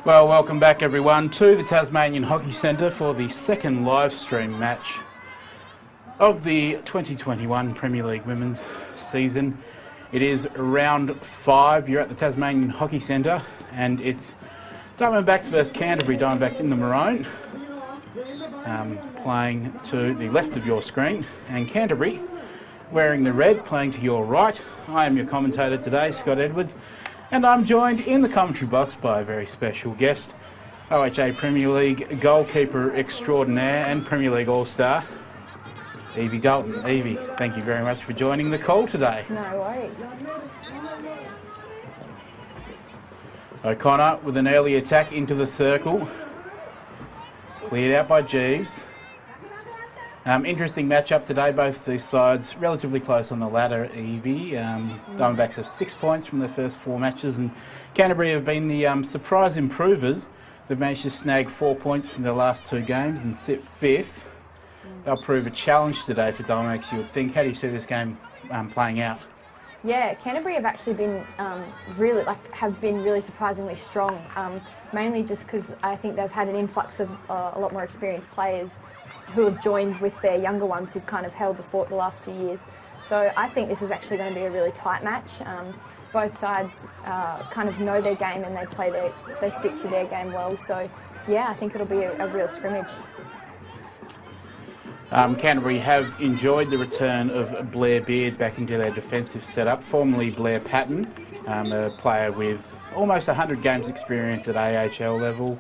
Well, welcome back everyone to the Tasmanian Hockey Centre for the second live stream match of the 2021 Premier League Women's season. It is round 5. You're at the Tasmanian Hockey Centre and it's DiamondBacks versus Canterbury. DiamondBacks in the maroon, playing to the left of your screen, and Canterbury wearing the red, playing to your right. I am your commentator today, Scott Edwards, and I'm joined in the commentary box by a very special guest, OHA Premier League goalkeeper extraordinaire and Premier League All-Star, Evie Dalton. Evie, thank you very much for joining the call today. No worries. O'Connor with an early attack into the circle, cleared out by Jeeves. Interesting matchup today, both these sides relatively close on the ladder, Evie. Diamondbacks have 6 points from their first 4 matches, and Canterbury have been the surprise improvers. They've managed to snag 4 points from their last 2 games and sit 5th. They'll prove a challenge today for Diamondbacks, you would think. How do you see this game playing out? Yeah, Canterbury have actually been really surprisingly strong. Mainly just because I think they've had an influx of a lot more experienced players who have joined with their younger ones who've kind of held the fort the last few years. So I think this is actually going to be a really tight match. Both sides kind of know their game and they stick to their game well. So yeah, I think it'll be a real scrimmage. Canterbury have enjoyed the return of Blair Beard back into their defensive setup, formerly Blair Patton, a player with almost 100 games experience at AHL level.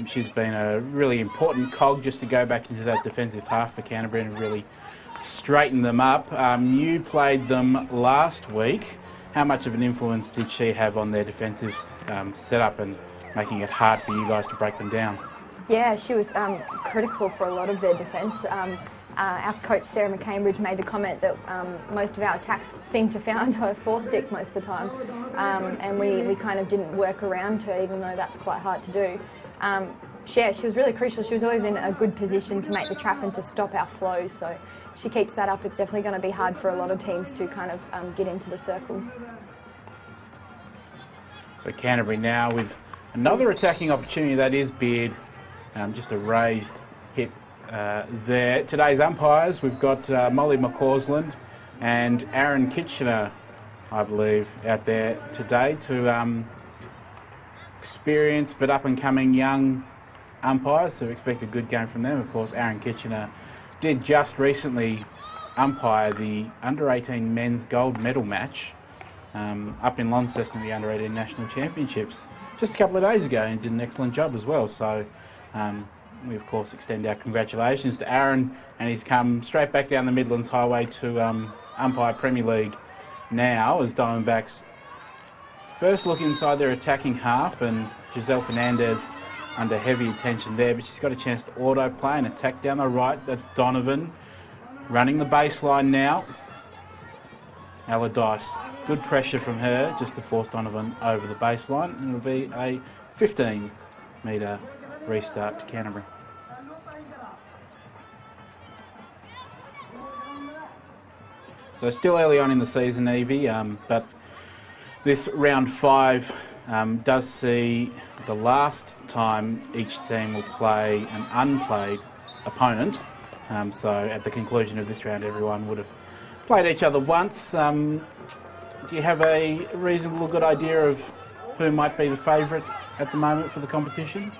She's been a really important cog just to go back into that defensive half for Canterbury and really straighten them up. You played them last week. How much of an influence did she have on their defensive setup and making it hard for you guys to break them down? Yeah, she was critical for a lot of their defence. Our coach Sarah McCambridge made the comment that most of our attacks seemed to found her four-stick most of the time, and we kind of didn't work around her, even though that's quite hard to do. She was really crucial. She was always in a good position to make the trap and to stop our flow, so if she keeps that up, it's definitely going to be hard for a lot of teams to kind of get into the circle. So Canterbury now with another attacking opportunity, that is Beard. Just a raised hit there. Today's umpires, we've got Molly McCausland and Aaron Kitchener, I believe, out there today to experienced but up-and-coming young umpires, so we expect a good game from them. Of course, Aaron Kitchener did just recently umpire the under-18 men's gold medal match up in Launceston in the under-18 national championships just a couple of days ago, and did an excellent job as well. So we of course extend our congratulations to Aaron, and he's come straight back down the Midlands Highway to umpire Premier League now as Diamondbacks first look inside their attacking half, and Giselle Fernandez under heavy attention there, but she's got a chance to auto-play and attack down the right. That's Donovan running the baseline now. Allardyce, good pressure from her just to force Donovan over the baseline, and it'll be a 15-metre restart to Canterbury. So still early on in the season, Evie, but this round 5 does see the last time each team will play an unplayed opponent. So at the conclusion of this round, everyone would have played each other once. Do you have a reasonable good idea of who might be the favourite at the moment for the competition?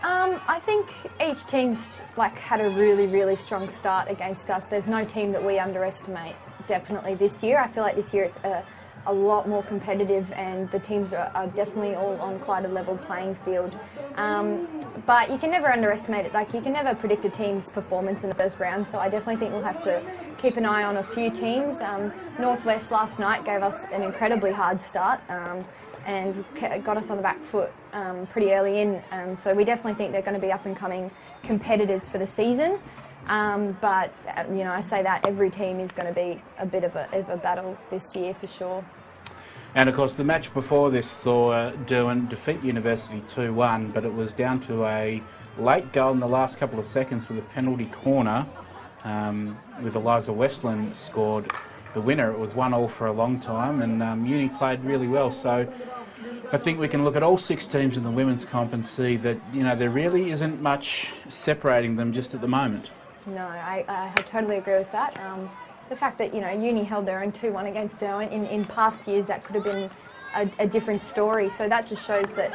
I think each team's had a really strong start against us. There's no team that we underestimate, definitely this year. I feel like this year it's a lot more competitive, and the teams are definitely all on quite a level playing field. But you can never underestimate it. Like, you can never predict a team's performance in the first round, so I definitely think we'll have to keep an eye on a few teams. Northwest last night gave us an incredibly hard start and got us on the back foot pretty early in, so we definitely think they're going to be up and coming competitors for the season. But you know, I say that every team is going to be a bit of a battle this year for sure. And of course, the match before this saw Derwent defeat University 2-1, but it was down to a late goal in the last couple of seconds with a penalty corner, with Eliza Westland scored the winner. It was 1-1 for a long time, and Uni played really well. So I think we can look at all 6 teams in the women's comp and see that, you know, there really isn't much separating them just at the moment. No, I totally agree with that. The fact that, you know, Uni held their own 2-1 against Derwent, in past years that could have been a different story. So that just shows that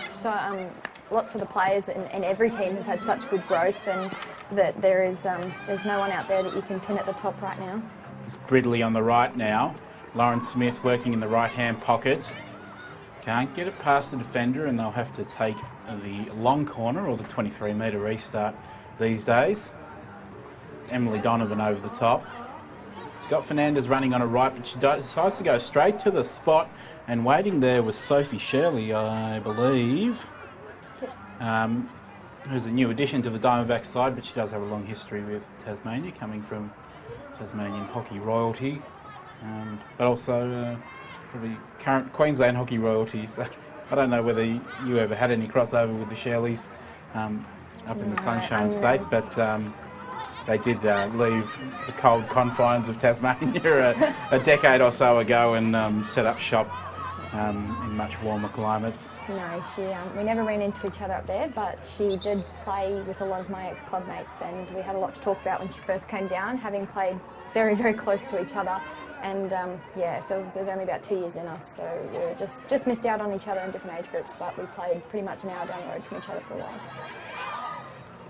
lots of the players in every team have had such good growth, and that there's no one out there that you can pin at the top right now. It's Bridley on the right now. Lauren Smith working in the right-hand pocket. Can't get it past the defender, and they'll have to take the long corner or the 23-metre restart these days. It's Emily Donovan over the top. Scott Fernandez running on a right, but she decides to go straight to the spot, and waiting there was Sophie Shirley, I believe, who's a new addition to the Diamondbacks side, but she does have a long history with Tasmania, coming from Tasmanian hockey royalty, but also probably current Queensland hockey royalty. So I don't know whether you ever had any crossover with the Shirleys up in the Sunshine State, but they did leave the cold confines of Tasmania a decade or so ago and set up shop in much warmer climates. No, we never ran into each other up there, but she did play with a lot of my ex-club mates, and we had a lot to talk about when she first came down, having played very, very close to each other. And yeah, there's only about 2 years in us, so we were just missed out on each other in different age groups, but we played pretty much an hour down the road from each other for a while.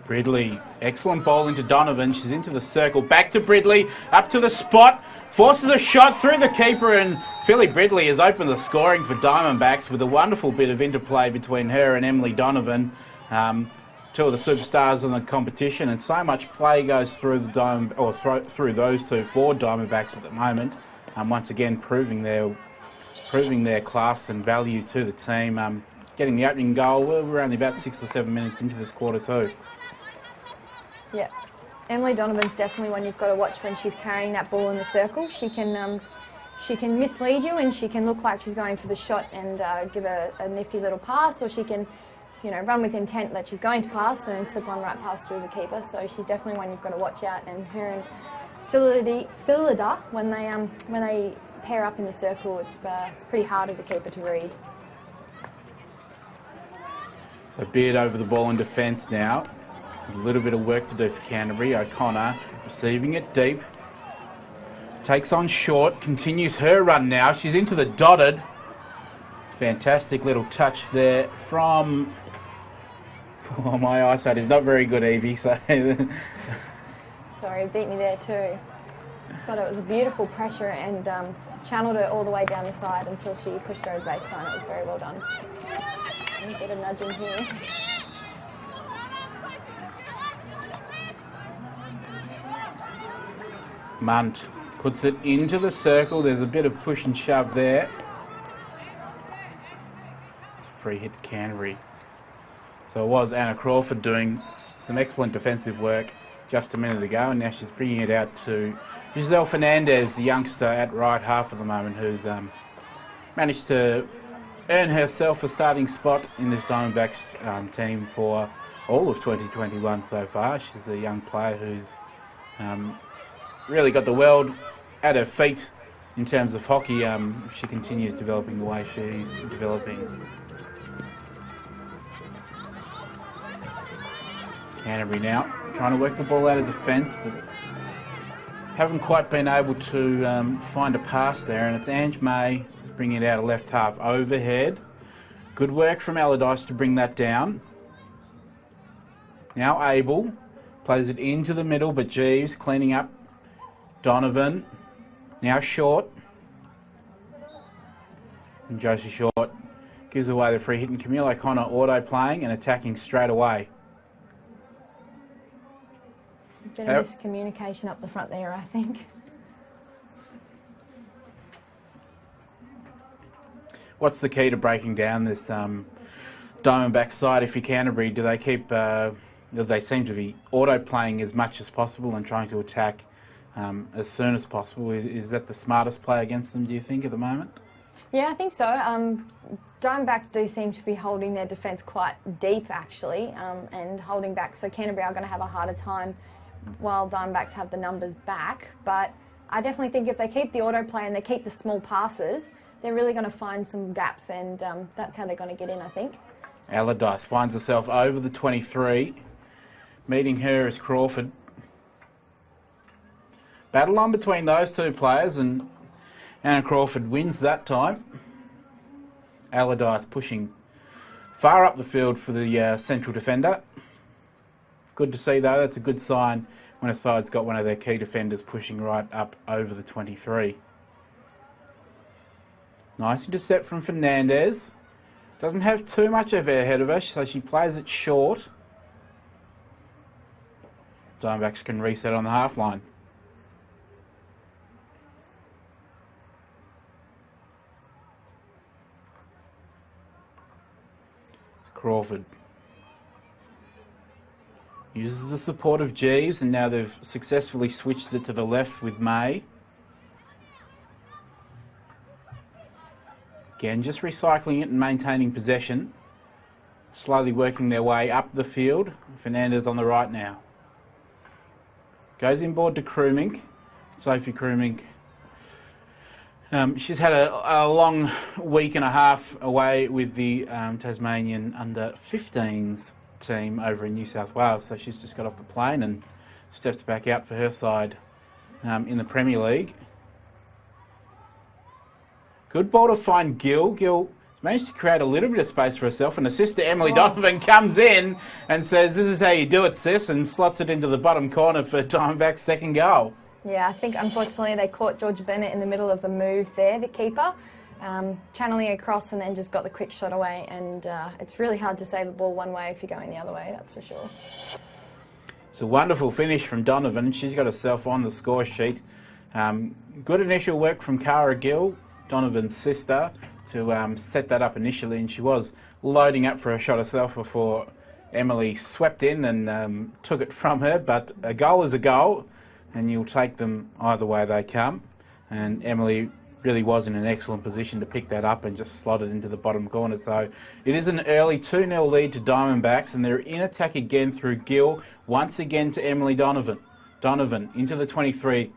Bridley, excellent ball into Donovan. She's into the circle. Back to Bridley, up to the spot. Forces a shot through the keeper, and Philly Bridley has opened the scoring for Diamondbacks with a wonderful bit of interplay between her and Emily Donovan, 2 of the superstars in the competition, and so much play goes through the through those two for Diamondbacks at the moment. Once again, proving their class and value to the team. Getting the opening goal. We're only about 6 or 7 minutes into this quarter too. Yeah, Emily Donovan's definitely one you've got to watch when she's carrying that ball in the circle. She can mislead you, and she can look like she's going for the shot and give a nifty little pass, or she can, you know, run with intent that she's going to pass and then slip on right past her as a keeper. So she's definitely one you've got to watch out. And her and Philida, when they pair up in the circle, it's pretty hard as a keeper to read. So Beard over the ball in defence now. A little bit of work to do for Canterbury. O'Connor receiving it deep. Takes on short, continues her run now. She's into the dotted. Fantastic little touch there from... Oh, my eyesight is not very good, Evie. So Sorry, beat me there too. But it was a beautiful pressure, and channeled her all the way down the side until she pushed her over the baseline. It was very well done. A bit of nudging here. Munt puts it into the circle. There's a bit of push and shove there. It's a free hit to Canterbury. So it was Anna Crawford doing some excellent defensive work just a minute ago, and now she's bringing it out to Giselle Fernandez, the youngster at right half at the moment, who's managed to earn herself a starting spot in this Diamondbacks team for all of 2021 so far. She's a young player who's really got the world at her feet in terms of hockey. She continues developing the way she's developing. Canterbury now trying to work the ball out of defence, but haven't quite been able to find a pass there, and it's Ange May bringing it out of left half overhead. Good work from Allardyce to bring that down. Now Abel plays it into the middle, but Jeeves cleaning up Donovan. Now short. And Josie Short gives away the free hit, and Camille O'Connor auto-playing and attacking straight away. Bit of miscommunication up the front there, I think. What's the key to breaking down this Diamondback side if you're Canterbury? Do they keep... they seem to be auto-playing as much as possible and trying to attack as soon as possible. Is that the smartest play against them, do you think, at the moment? Yeah, I think so. Diamondbacks do seem to be holding their defence quite deep, actually, and holding back. So Canterbury are going to have a harder time while Diamondbacks have the numbers back. But I definitely think if they keep the autoplay and they keep the small passes, they're really going to find some gaps, and that's how they're going to get in, I think. Allardyce finds herself over the 23. Meeting her is Crawford. Battle on between those two players, and Anna Crawford wins that time. Allardyce pushing far up the field for the central defender. Good to see, though. That's a good sign when a side's got one of their key defenders pushing right up over the 23. Nice intercept from Fernandez. Doesn't have too much of her ahead of her, so she plays it short. Diamondbacks can reset on the half line. It's Crawford. Uses the support of Jeeves, and now they've successfully switched it to the left with May. Again, just recycling it and maintaining possession. Slowly working their way up the field. Fernandez on the right now. Goes inboard to Krumink. Sophie Krumink. She's had a long week and a half away with the Tasmanian under-15s team over in New South Wales. So she's just got off the plane and steps back out for her side in the Premier League. Good ball to find Gill. Gill managed to create a little bit of space for herself, and her sister Emily Donovan comes in and says, "This is how you do it, sis," and slots it into the bottom corner for Diamondback's second goal. Yeah, I think unfortunately they caught George Bennett in the middle of the move there, the keeper, channeling across and then just got the quick shot away, and it's really hard to save a ball one way if you're going the other way, that's for sure. It's a wonderful finish from Donovan. She's got herself on the score sheet. Good initial work from Cara Gill, Donovan's sister, to set that up initially, and she was loading up for a shot herself before Emily swept in and took it from her. But a goal is a goal, and you'll take them either way they come. And Emily really was in an excellent position to pick that up and just slot it into the bottom corner. So it is an early 2-0 lead to Diamondbacks, and they're in attack again through Gill, once again to Emily Donovan. Donovan into the 23.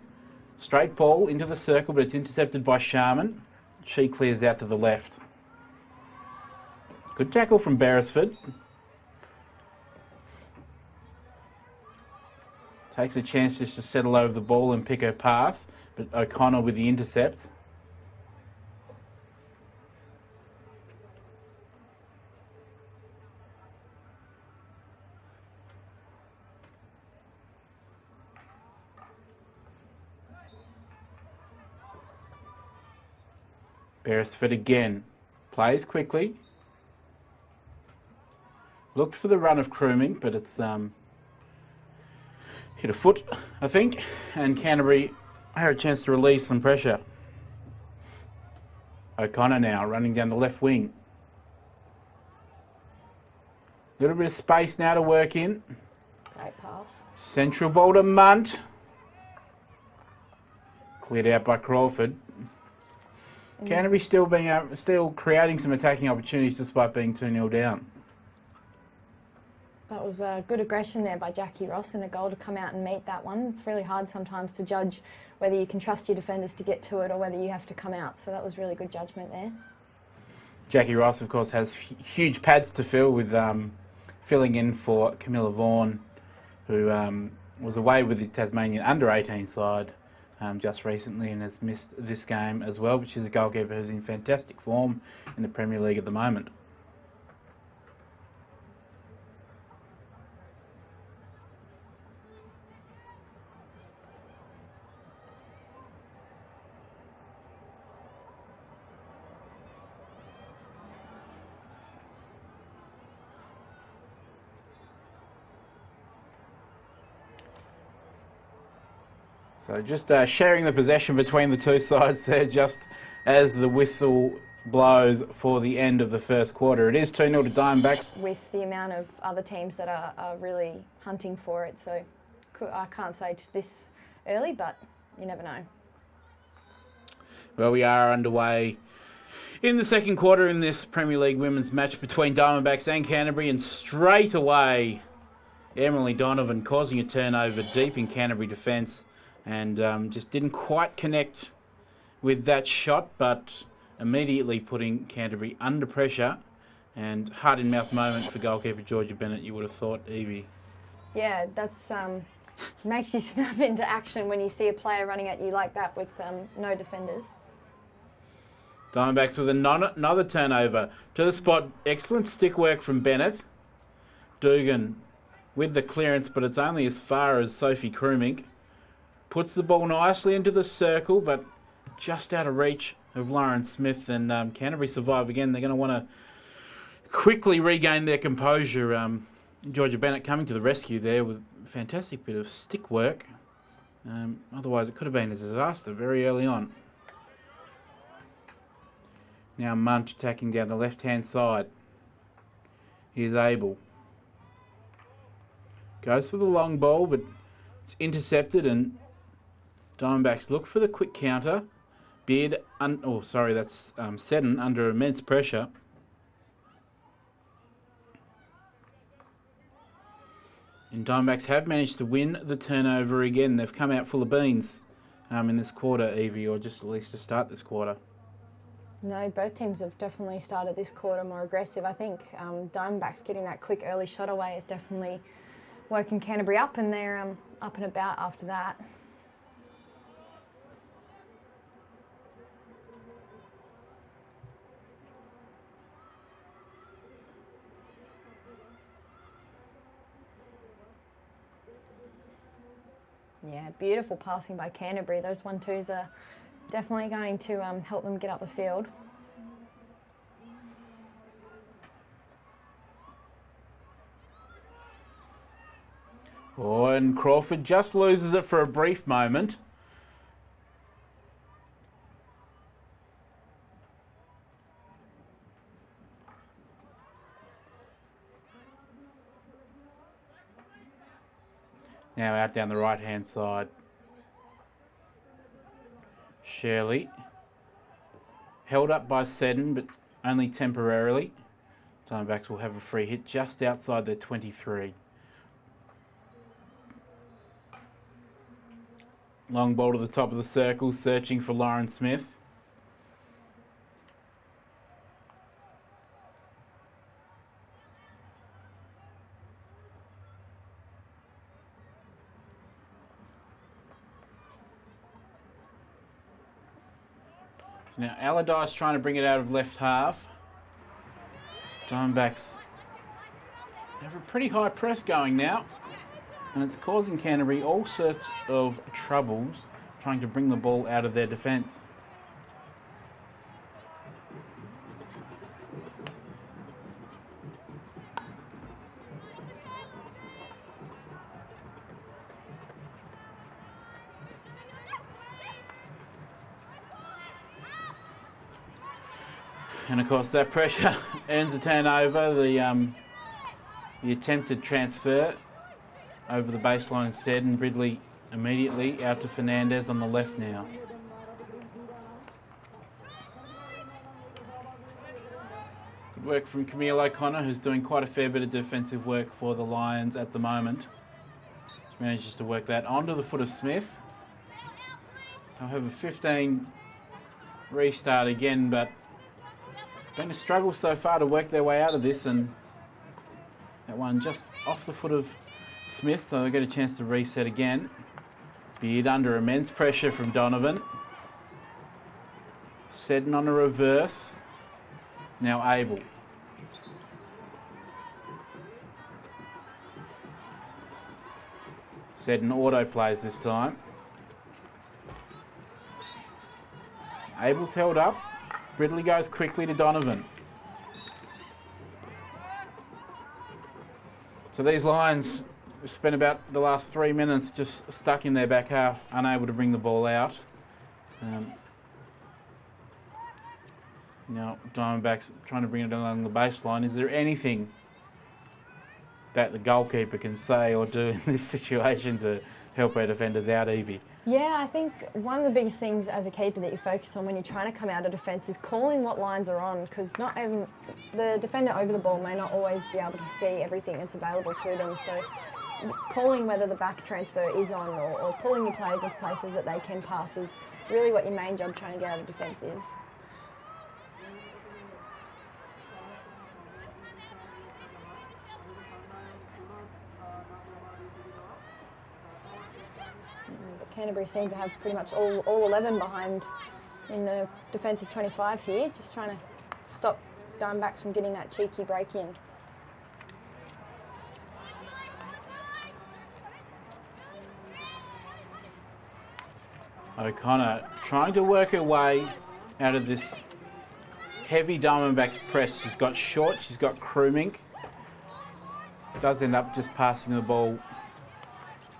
Straight ball into the circle, but it's intercepted by Sharman. She clears out to the left. Good tackle from Beresford. Takes a chance just to settle over the ball and pick her pass, but O'Connor with the intercept. Beresford again. Plays quickly. Looked for the run of Krumink, but it's hit a foot, I think. And Canterbury had a chance to release some pressure. O'Connor now running down the left wing. Little bit of space now to work in. Great pass. Central ball to Munt. Cleared out by Crawford. Canterbury still creating some attacking opportunities despite being 2-0 down. That was a good aggression there by Jackie Ross in the goal to come out and meet that one. It's really hard sometimes to judge whether you can trust your defenders to get to it or whether you have to come out. So that was really good judgment there. Jackie Ross, of course, has huge pads to fill with filling in for Camilla Vaughan, who was away with the Tasmanian under-18 side just recently and has missed this game as well, which is a goalkeeper who's in fantastic form in the Premier League at the moment. So just sharing the possession between the two sides there, just as the whistle blows for the end of the first quarter. It is 2-0 to Diamondbacks. With the amount of other teams that are really hunting for it, so I can't say this early, but you never know. Well, we are underway in the second quarter in this Premier League women's match between Diamondbacks and Canterbury, and straight away Emily Donovan causing a turnover deep in Canterbury defence, and just didn't quite connect with that shot, but immediately putting Canterbury under pressure, and heart-in-mouth moment for goalkeeper Georgia Bennett, you would have thought, Evie. Yeah, that's makes you snap into action when you see a player running at you like that with no defenders. Diamondbacks with another turnover to the spot. Excellent stick work from Bennett. Dugan with the clearance, but it's only as far as Sophie Krumink. Puts the ball nicely into the circle, but just out of reach of Lauren Smith, and Canterbury survive again. They're going to want to quickly regain their composure. Georgia Bennett coming to the rescue there with a fantastic bit of stick work. Otherwise, it could have been a disaster very early on. Now Munt attacking down the left-hand side. Here's Abel. Goes for the long ball, but it's intercepted, and Diamondbacks look for the quick counter. Beard, that's Seddon under immense pressure. And Diamondbacks have managed to win the turnover again. They've come out full of beans in this quarter, Evie, or just at least to start this quarter. No, both teams have definitely started this quarter more aggressive. I think Diamondbacks getting that quick early shot away is definitely woken Canterbury up, and they're up and about after that. Yeah, beautiful passing by Canterbury. Those 1-2s are definitely going to help them get up the field. Oh, and Crawford just loses it for a brief moment. Now out down the right-hand side. Shirley. Held up by Seddon, but only temporarily. Diamondbacks will have a free hit just outside their 23. Long ball to the top of the circle, searching for Lauren Smith. Now Allardyce trying to bring it out of left half. Diamondbacks have a pretty high press going now, and it's causing Canterbury all sorts of troubles trying to bring the ball out of their defence. And of course that pressure ends a turnover. The attempted transfer over the baseline instead, and Ridley immediately out to Fernandez on the left now. Good work from Camille O'Connor, who's doing quite a fair bit of defensive work for the Lions at the moment. She manages to work that onto the foot of Smith. They'll have a 15 restart again, but it's been a struggle so far to work their way out of this, and that one just off the foot of Smith, so they'll get a chance to reset again. Beard under immense pressure from Donovan. Seddon on a reverse. Now Abel. Seddon auto plays this time. Abel's held up. Ridley goes quickly to Donovan. So these Lions spent about the last 3 minutes just stuck in their back half, unable to bring the ball out. Now Diamondbacks trying to bring it along the baseline. Is there anything that the goalkeeper can say or do in this situation to help our defenders out, Evie? Yeah, I think one of the biggest things as a keeper that you focus on when you're trying to come out of defence is calling what lines are on, because not even the defender over the ball may not always be able to see everything that's available to them. So calling whether the back transfer is on or pulling your players into places that they can pass is really what your main job trying to get out of defence is. Canterbury seem to have pretty much all 11 behind in the defensive 25 here, just trying to stop Diamondbacks from getting that cheeky break in. O'Connor trying to work her way out of this heavy Diamondbacks press. She's got short, she's got Krumink. Does end up just passing the ball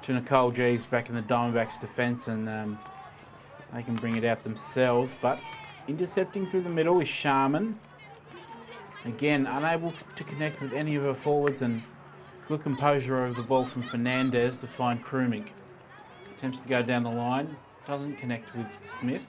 to Nicole Jeeves back in the Diamondbacks defence, and they can bring it out themselves, but intercepting through the middle is Sharman. Again, unable to connect with any of her forwards, and good composure over the ball from Fernandez to find Krumink. Attempts to go down the line, doesn't connect with Smith.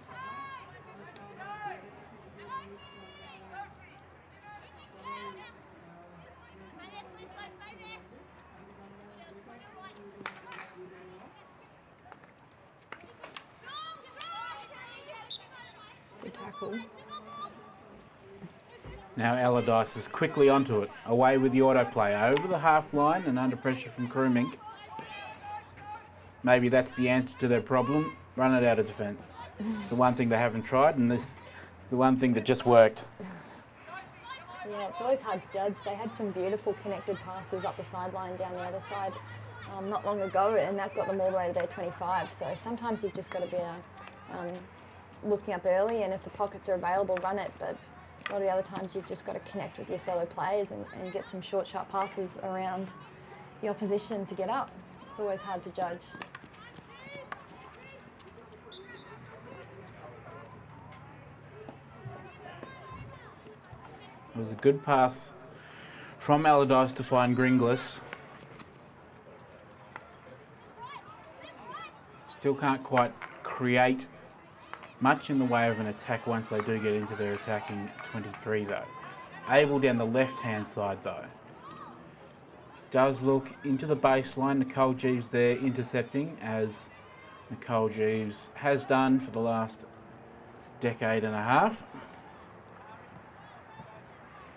Now Allardyce is quickly onto it, away with the autoplay, over the half line and under pressure from Krumink. Maybe that's the answer to their problem, run it out of defence. It's the one thing they haven't tried, and this is the one thing that just worked. Yeah, it's always hard to judge. They had some beautiful connected passes up the sideline down the other side not long ago, and that got them all the way to their 25. So sometimes you've just got to be looking up early, and if the pockets are available, run it. But a lot of the other times you've just got to connect with your fellow players and get some short, sharp passes around the opposition to get up. It's always hard to judge. It was a good pass from Allardyce to find Gringlas. Still can't quite create much in the way of an attack once they do get into their attacking 23 though. It's able down the left-hand side though. Does look into the baseline. Nicole Jeeves there intercepting, as Nicole Jeeves has done for the last decade and a half.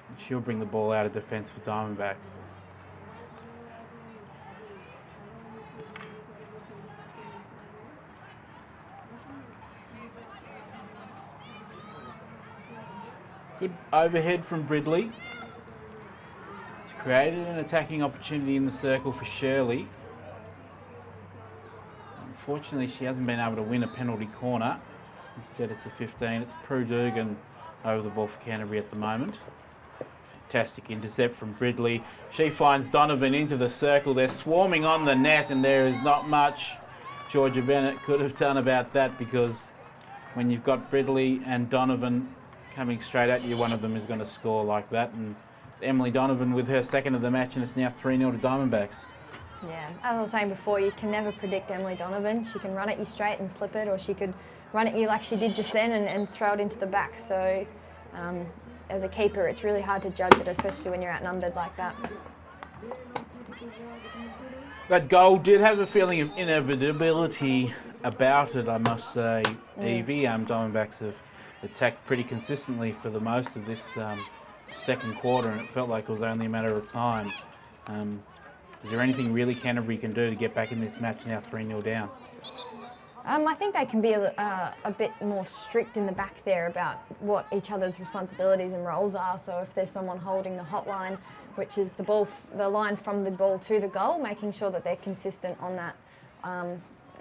And she'll bring the ball out of defence for Diamondbacks. Good overhead from Bridley. She's created an attacking opportunity in the circle for Shirley. Unfortunately, she hasn't been able to win a penalty corner. Instead, it's a 15. It's Prue Dugan over the ball for Canterbury at the moment. Fantastic intercept from Bridley. She finds Donovan into the circle. They're swarming on the net, and there is not much Georgia Bennett could have done about that, because when you've got Bridley and Donovan coming straight at you, one of them is going to score like that. And it's Emily Donovan with her second of the match, and it's now 3-0 to Diamondbacks. Yeah, as I was saying before, you can never predict Emily Donovan. She can run at you straight and slip it, or she could run at you like she did just then and throw it into the back. So as a keeper, it's really hard to judge it, especially when you're outnumbered like that. That goal did have a feeling of inevitability about it, I must say, Evie. Diamondbacks have attacked pretty consistently for the most of this second quarter, and it felt like it was only a matter of time. Is there anything really Canterbury can do to get back in this match now 3-0 down? I think they can be a bit more strict in the back there about what each other's responsibilities and roles are. So if there's someone holding the hotline, which is the line from the ball to the goal, making sure that they're consistent on that.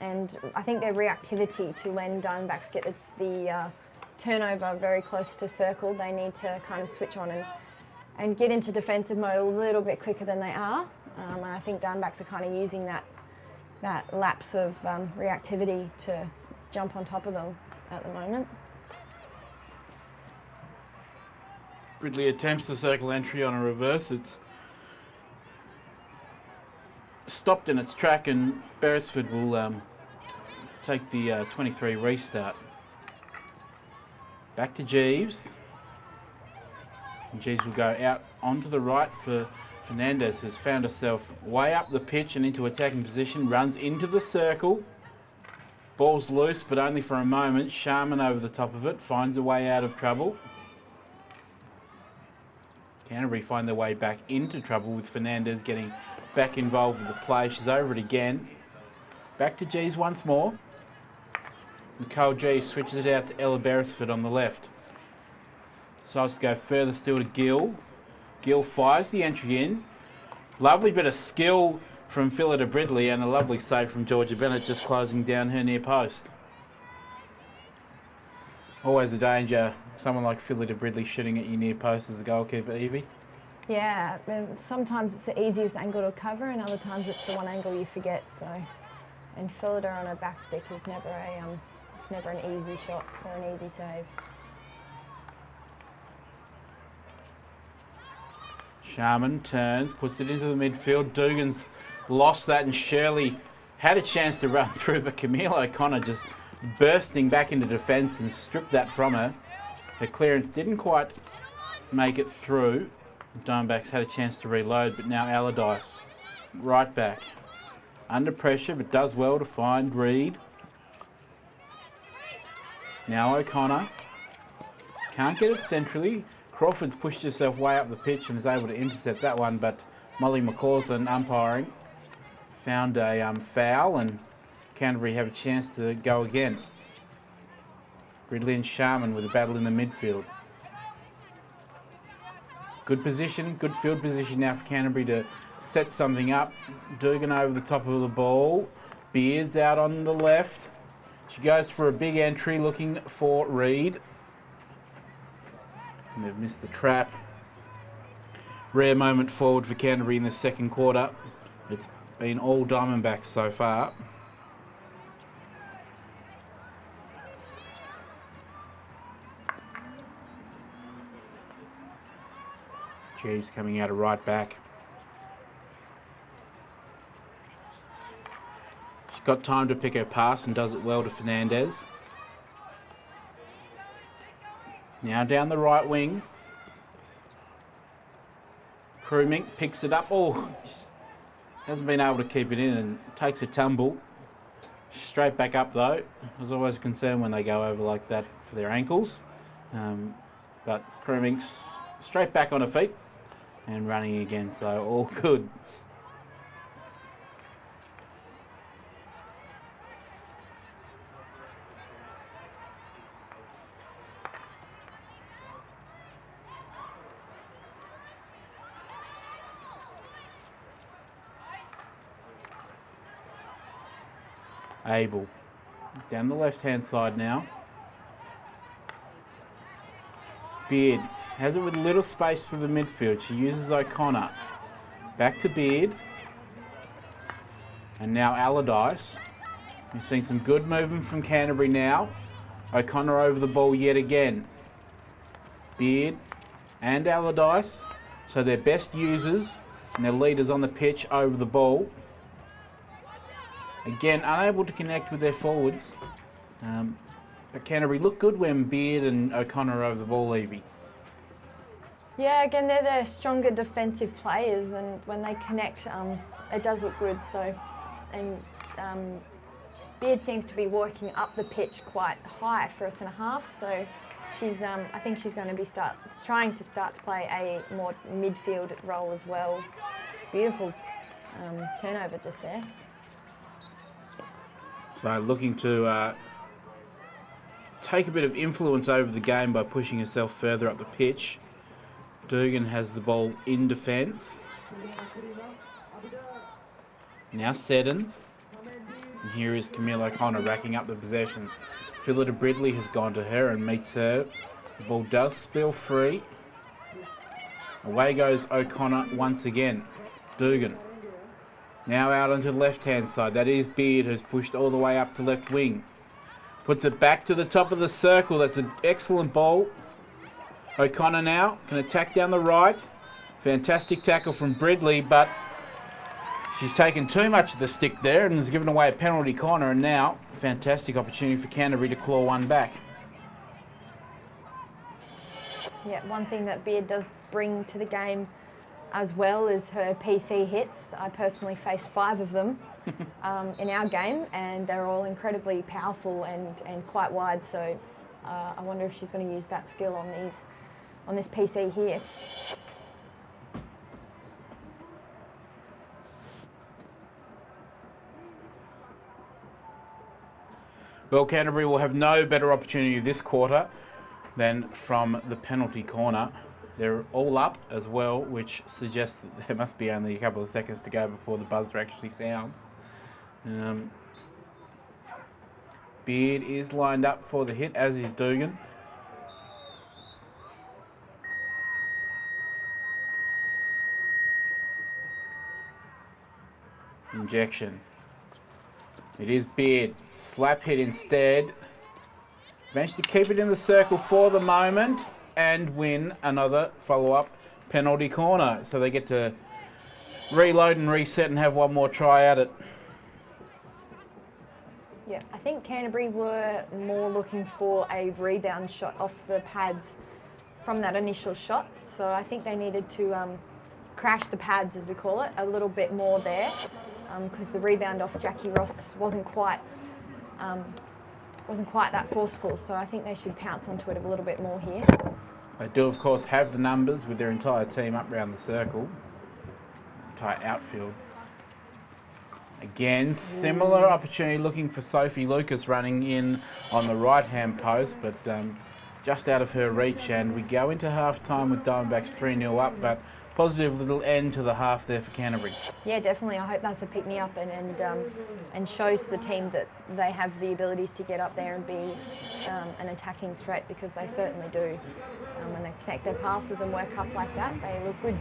And I think their reactivity to when Diamondbacks get the turnover very close to circle, they need to kind of switch on and get into defensive mode a little bit quicker than they are. And I think DiamondBacks are kind of using that lapse of reactivity to jump on top of them at the moment. Ridley attempts the circle entry on a reverse. It's stopped in its track, and Beresford will take the 23 restart. Back to Jeeves. And Jeeves will go out onto the right for Fernandez, who's found herself way up the pitch and into attacking position, runs into the circle. Ball's loose, but only for a moment. Sharman over the top of it, finds a way out of trouble. Canterbury find their way back into trouble with Fernandez getting back involved with the play. She's over it again. Back to Jeeves once more. Nicole Jeeves switches it out to Ella Beresford on the left. Decides to go further still to Gill. Gill fires the entry in. Lovely bit of skill from Phillida Bridley and a lovely save from Georgia Bennett, just closing down her near post. Always a danger, someone like Phillida Bridley shooting at your near post as a goalkeeper, Evie. Yeah, and sometimes it's the easiest angle to cover, and other times it's the one angle you forget. So, and Phillida on a back stick is never it's never an easy shot or an easy save. Sharman turns, puts it into the midfield. Dugan's lost that, and Shirley had a chance to run through, but Camille O'Connor just bursting back into defence and stripped that from her. The clearance didn't quite make it through. The Diamondbacks had a chance to reload, but now Allardyce, right back. Under pressure, but does well to find Reid. Now O'Connor. Can't get it centrally. Crawford's pushed herself way up the pitch and is able to intercept that one, but Molly McCausland umpiring found a foul, and Canterbury have a chance to go again. Ridley and Sharman with a battle in the midfield. Good position, good field position now for Canterbury to set something up. Dugan over the top of the ball. Beards out on the left. She goes for a big entry looking for Reid. And they've missed the trap. Rare moment forward for Canterbury in the second quarter. It's been all Diamondbacks so far. Jeeves coming out of right back. She's got time to pick her pass and does it well to Fernandez. Now down the right wing. Krumink picks it up. Oh, hasn't been able to keep it in and takes a tumble. Straight back up though. There's always a concern when they go over like that for their ankles. But Krumink's straight back on her feet and running again, so all good. Abel down the left hand side now. Beard has it with little space for the midfield. She uses O'Connor. Back to Beard. And now Allardyce. We're seeing some good movement from Canterbury now. O'Connor over the ball yet again. Beard and Allardyce. So their best users and their leaders on the pitch over the ball. Again, unable to connect with their forwards. But Canterbury look good when Beard and O'Connor are over the ball, Evie. Yeah, again, they're the stronger defensive players, and when they connect, it does look good. So, and Beard seems to be working up the pitch quite high for a centre half. So, she's, I think she's going to be trying to start to play a more midfield role as well. Beautiful turnover just there. So looking to take a bit of influence over the game by pushing herself further up the pitch. Dugan has the ball in defence. Now Seddon. And here is Camille O'Connor racking up the possessions. Phillida Bridley has gone to her and meets her. The ball does spill free. Away goes O'Connor once again. Dugan Now out onto the left-hand side. That is Beard, who's pushed all the way up to left wing. Puts it back to the top of the circle. That's an excellent ball. O'Connor now can attack down the right. Fantastic tackle from Bridley, but she's taken too much of the stick there and has given away a penalty corner. And now, fantastic opportunity for Canterbury to claw one back. Yeah, one thing that Beard does bring to the game as well is her PC hits. I personally faced 5 of them in our game, and they're all incredibly powerful and quite wide. So I wonder if she's going to use that skill on this PC here. Well, Canterbury will have no better opportunity this quarter than from the penalty corner. They're all up as well, which suggests that there must be only a couple of seconds to go before the buzzer actually sounds. Beard is lined up for the hit, as is Dugan. Injection. It is Beard. Slap hit instead. Managed to keep it in the circle for the moment and win another follow-up penalty corner. So they get to reload and reset and have one more try at it. Yeah, I think Canterbury were more looking for a rebound shot off the pads from that initial shot. So I think they needed to crash the pads, as we call it, a little bit more there, because the rebound off Jackie Ross wasn't quite that forceful. So I think they should pounce onto it a little bit more here. They do, of course, have the numbers with their entire team up around the circle. Entire outfield. Again, similar opportunity looking for Sophie Lucas running in on the right-hand post, but just out of her reach. And we go into half-time with DiamondBacks 3-0 up, but positive little end to the half there for Canterbury. Yeah, definitely. I hope that's a pick-me-up and shows the team that they have the abilities to get up there and be an attacking threat, because they certainly do. When they connect their passes and work up like that, they look good.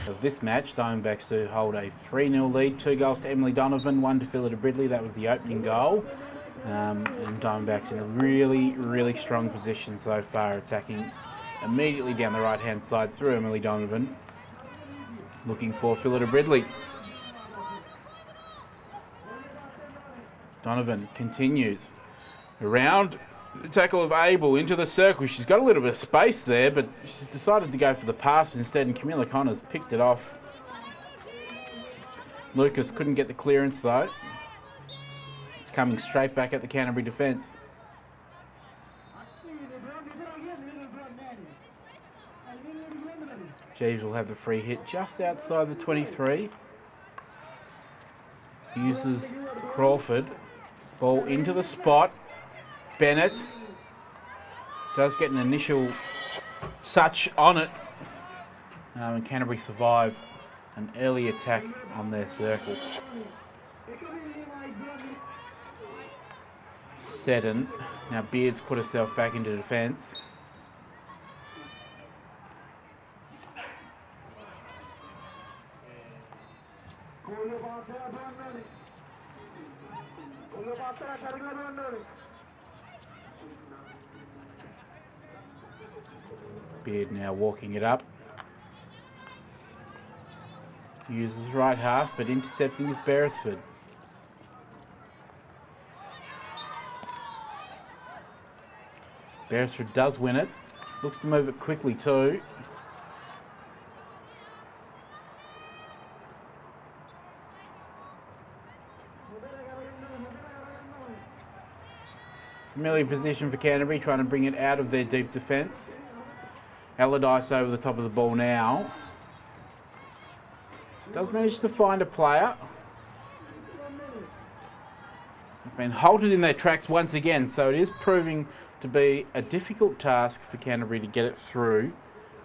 Of this match, Diamondbacks do hold a 3-0 lead, 2 goals to Emily Donovan, 1 to Phillida Bridley. That was the opening goal. And Diamondbacks in a really, really strong position so far, attacking immediately down the right-hand side through Emily Donovan, looking for Phillida Bridley. Donovan continues around the tackle of Abel into the circle. She's got a little bit of space there, but she's decided to go for the pass instead, and Camilla Connors picked it off. Lucas couldn't get the clearance though. It's coming straight back at the Canterbury defence. Jeeves will have the free hit just outside the 23. Uses Crawford. Ball into the spot. Bennett does get an initial touch on it. And Canterbury survive an early attack on their circle. Seddon. Now Beard's put herself back into defence. Beard now walking it up. Uses right half, but intercepting is Beresford. Beresford does win it. Looks to move it quickly too. Familiar position for Canterbury, trying to bring it out of their deep defence. Allardyce over the top of the ball now. Does manage to find a player. They've been halted in their tracks once again, so it is proving to be a difficult task for Canterbury to get it through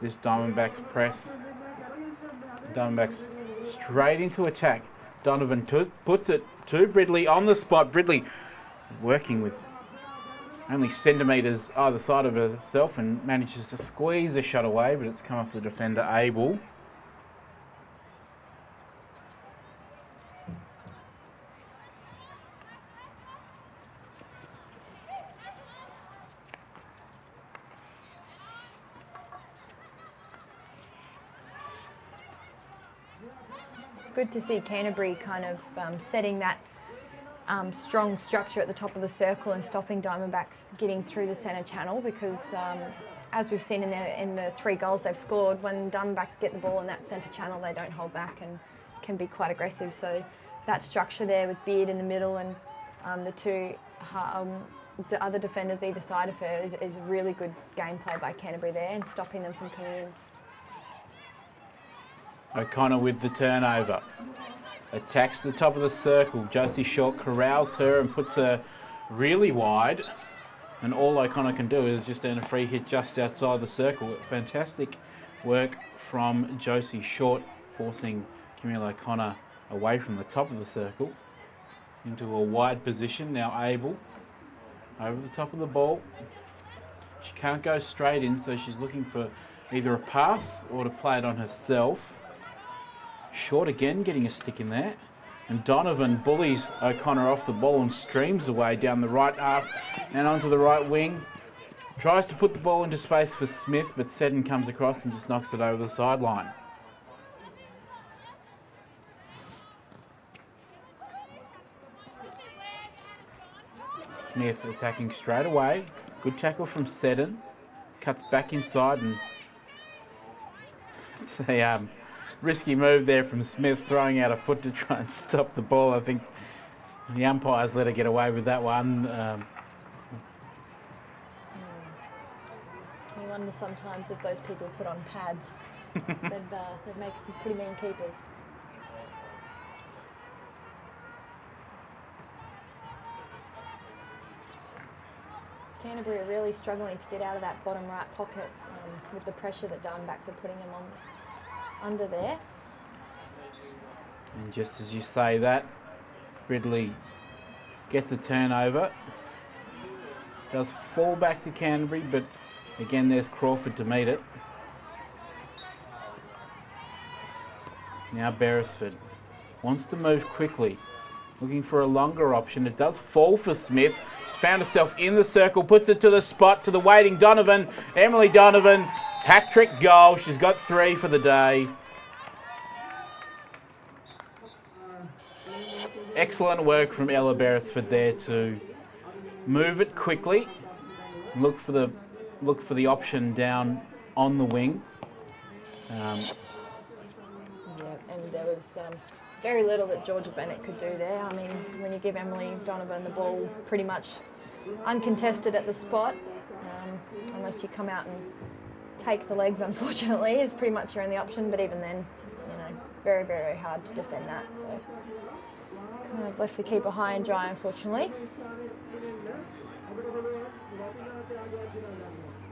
this Diamondbacks press. Diamondbacks straight into attack. Donovan puts it to Bridley on the spot. Bridley working with only centimetres either side of herself and manages to squeeze a shot away, but it's come off the defender Abel. good to see Canterbury kind of setting that strong structure at the top of the circle and stopping Diamondbacks getting through the centre channel, because as we've seen in the 3 goals they've scored, when Diamondbacks get the ball in that centre channel, they don't hold back and can be quite aggressive. So that structure there with Beard in the middle and the 2 the other defenders either side of her is really good gameplay by Canterbury there and stopping them from coming in. O'Connor with the turnover. Attacks the top of the circle. Josie Short corrals her and puts her really wide. And all O'Connor can do is just earn a free hit just outside the circle. Fantastic work from Josie Short, forcing Camille O'Connor away from the top of the circle into a wide position. Now Abel over the top of the ball. She can't go straight in, so she's looking for either a pass or to play it on herself. Short again, getting a stick in there. And Donovan bullies O'Connor off the ball and streams away down the right half and onto the right wing. Tries to put the ball into space for Smith, but Seddon comes across and just knocks it over the sideline. Smith attacking straight away. Good tackle from Seddon. Cuts back inside, and it's a risky move there from Smith, throwing out a foot to try and stop the ball. I think the umpires let her get away with that one. You wonder sometimes if those people put on pads, they'd make pretty mean keepers. Canterbury are really struggling to get out of that bottom right pocket with the pressure that Diamondbacks are putting them on under there. And just as you say that, Ridley gets the turnover. Does fall back to Canterbury, but again there's Crawford to meet it. Now Beresford wants to move quickly, looking for a longer option. It does fall for Smith. She's found herself in the circle, puts it to the spot, to the waiting Donovan. Emily Donovan, hat-trick goal. She's got 3 for the day. Excellent work from Ella Beresford there to move it quickly. Look for the option down on the wing. Yeah, and there was very little that Georgia Bennett could do there. I mean, when you give Emily Donovan the ball pretty much uncontested at the spot, unless you come out and take the legs, unfortunately, is pretty much your only option. But even then, you know, it's very, very hard to defend that. So kind of left the keeper high and dry, unfortunately.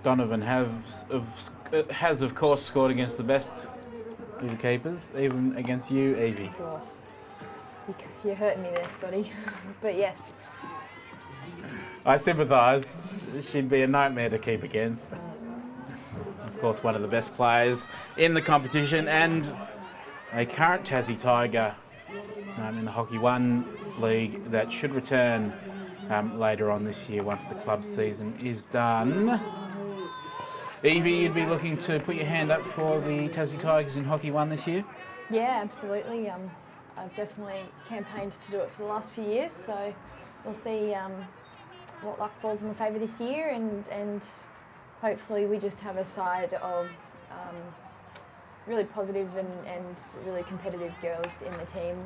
Donovan has of course scored against the best of the keepers, even against you, Evie. Oh, you're hurting me there, Scotty. But yes. I sympathise. She'd be a nightmare to keep against. Of course, one of the best players in the competition and a current Tassie Tiger in the Hockey One League that should return later on this year once the club season is done. Evie, you'd be looking to put your hand up for the Tassie Tigers in Hockey One this year? Yeah, absolutely. I've definitely campaigned to do it for the last few years, so we'll see what luck falls in my favour this year, and hopefully we just have a side of really positive and really competitive girls in the team.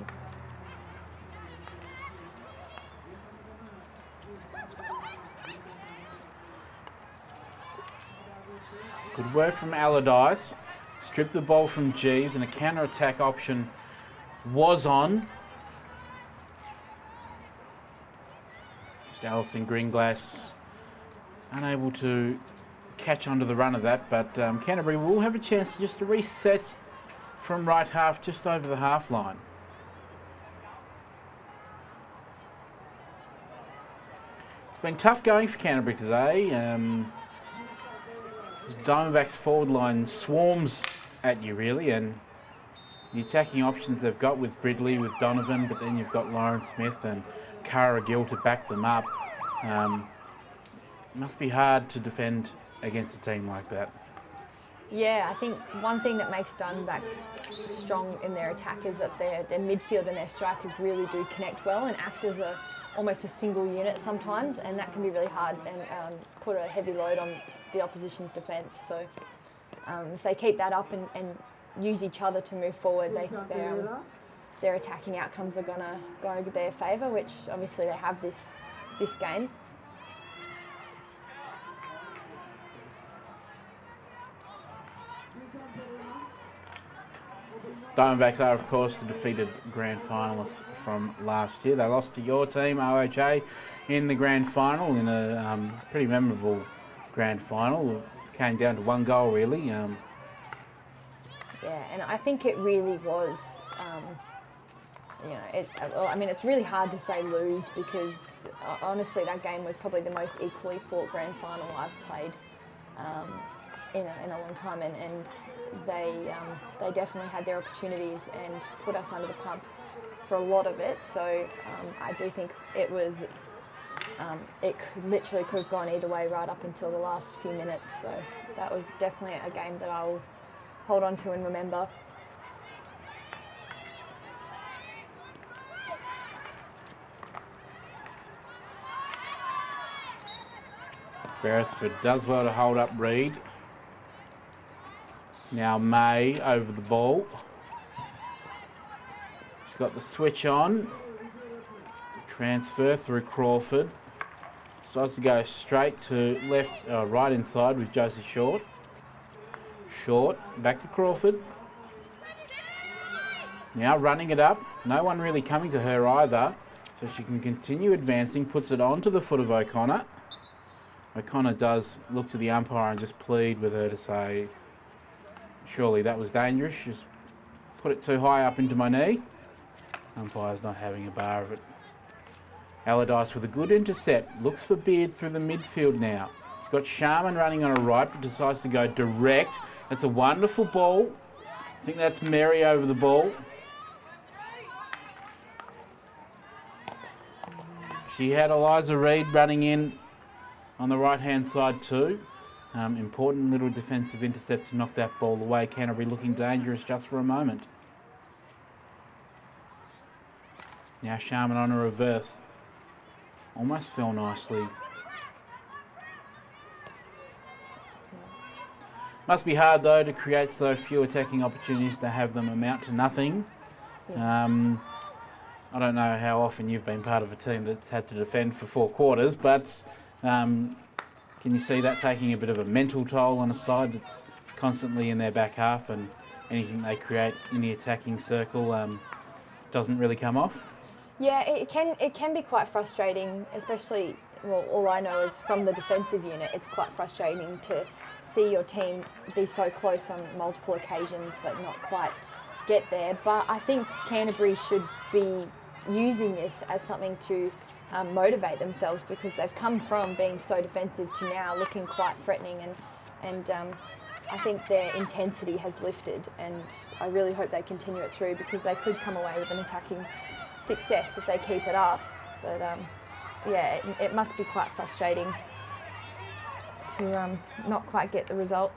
Good work from Allardyce. Stripped the ball from Jeeves and a counter-attack option was on. Just Alison Greenglass unable to catch onto the run of that, but Canterbury will have a chance just to reset from right half, just over the half line. It's been tough going for Canterbury today. Diamondbacks forward line swarms at you really, and the attacking options they've got with Ridley, with Donovan, but then you've got Lauren Smith and Cara Gill to back them up. It must be hard to defend against a team like that. Yeah, I think one thing that makes DiamondBacks strong in their attack is that their midfield and their strikers really do connect well and act as almost a single unit sometimes, and that can be really hard and put a heavy load on the opposition's defence. So if they keep that up and use each other to move forward, their attacking outcomes are going to go in their favour, which obviously they have this game. Diamondbacks are, of course, the defeated grand finalists from last year. They lost to your team, OHA, in the grand final in a pretty memorable grand final. It came down to one goal, really. Yeah, and I think it really was, I mean, it's really hard to say lose because honestly that game was probably the most equally fought grand final I've played in a long time, and they definitely had their opportunities and put us under the pump for a lot of it. So I do think it was, it literally could have gone either way right up until the last few minutes. So that was definitely a game that I'll hold on to and remember. Beresford does well to hold up Reed. Now May over the ball. She's got the switch on. Transfer through Crawford. Decides to go straight to right inside with Josie Short. Short, back to Crawford. Now running it up. No one really coming to her either. So she can continue advancing, puts it onto the foot of O'Connor. O'Connor does look to the umpire and just plead with her to say, surely that was dangerous. Just put it too high up into my knee. Umpire's not having a bar of it. Allardyce with a good intercept. Looks for Beard through the midfield now. He's got Sharman running on a right, but decides to go direct. That's a wonderful ball. I think that's Mary over the ball. She had Eliza Reid running in on the right-hand side too. Important little defensive intercept to knock that ball away. Canterbury looking dangerous just for a moment. Now Sharman on a reverse. Almost fell nicely. Must be hard though to create so few attacking opportunities to have them amount to nothing. Yeah. I don't know how often you've been part of a team that's had to defend for 4 quarters, but can you see that taking a bit of a mental toll on a side that's constantly in their back half, and anything they create in the attacking circle doesn't really come off? Yeah, it can be quite frustrating, especially, well, all I know is from the defensive unit, it's quite frustrating to see your team be so close on multiple occasions but not quite get there. But I think Canterbury should be using this as something to motivate themselves, because they've come from being so defensive to now looking quite threatening, and I think their intensity has lifted, and I really hope they continue it through, because they could come away with an attacking success if they keep it up. But yeah, it must be quite frustrating to not quite get the result.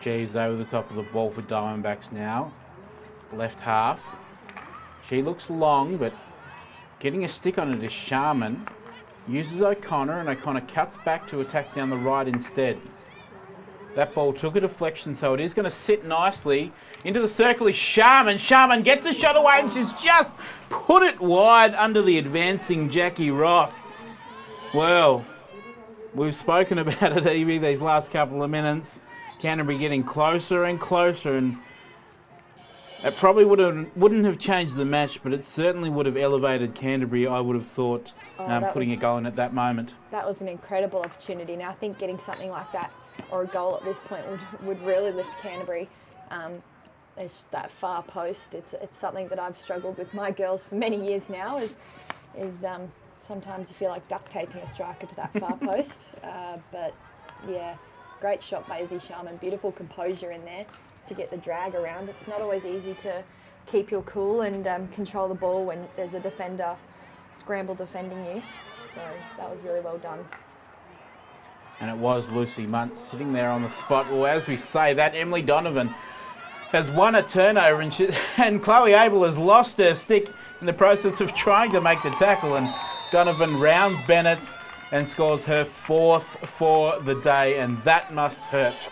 Jeeves over the top of the ball for Diamondbacks now. Left half. She looks long, but getting a stick on it is Sharman. Uses O'Connor, and O'Connor cuts back to attack down the right instead. That ball took a deflection, so it is going to sit nicely. Into the circle is Sharman. Sharman gets a shot away, and she's just put it wide under the advancing Jackie Ross. Well, we've spoken about it, Evie, these last couple of minutes. Canterbury getting closer and closer, and it probably wouldn't have changed the match, but it certainly would have elevated Canterbury, I would have thought, putting a goal in at that moment. That was an incredible opportunity. Now I think getting something like that, or a goal at this point, would really lift Canterbury. It's that far post. It's something that I've struggled with my girls for many years now. Is sometimes you feel like duct taping a striker to that far post. But yeah, great shot by Izzy Sharman. Beautiful composure in there to get the drag around. It's not always easy to keep your cool and control the ball when there's a defender scramble defending you. So that was really well done. And it was Lucy Muntz sitting there on the spot. Well, as we say that, Emily Donovan has won a turnover and Chloe Abel has lost her stick in the process of trying to make the tackle, and Donovan rounds Bennett and scores her 4th for the day, and that must hurt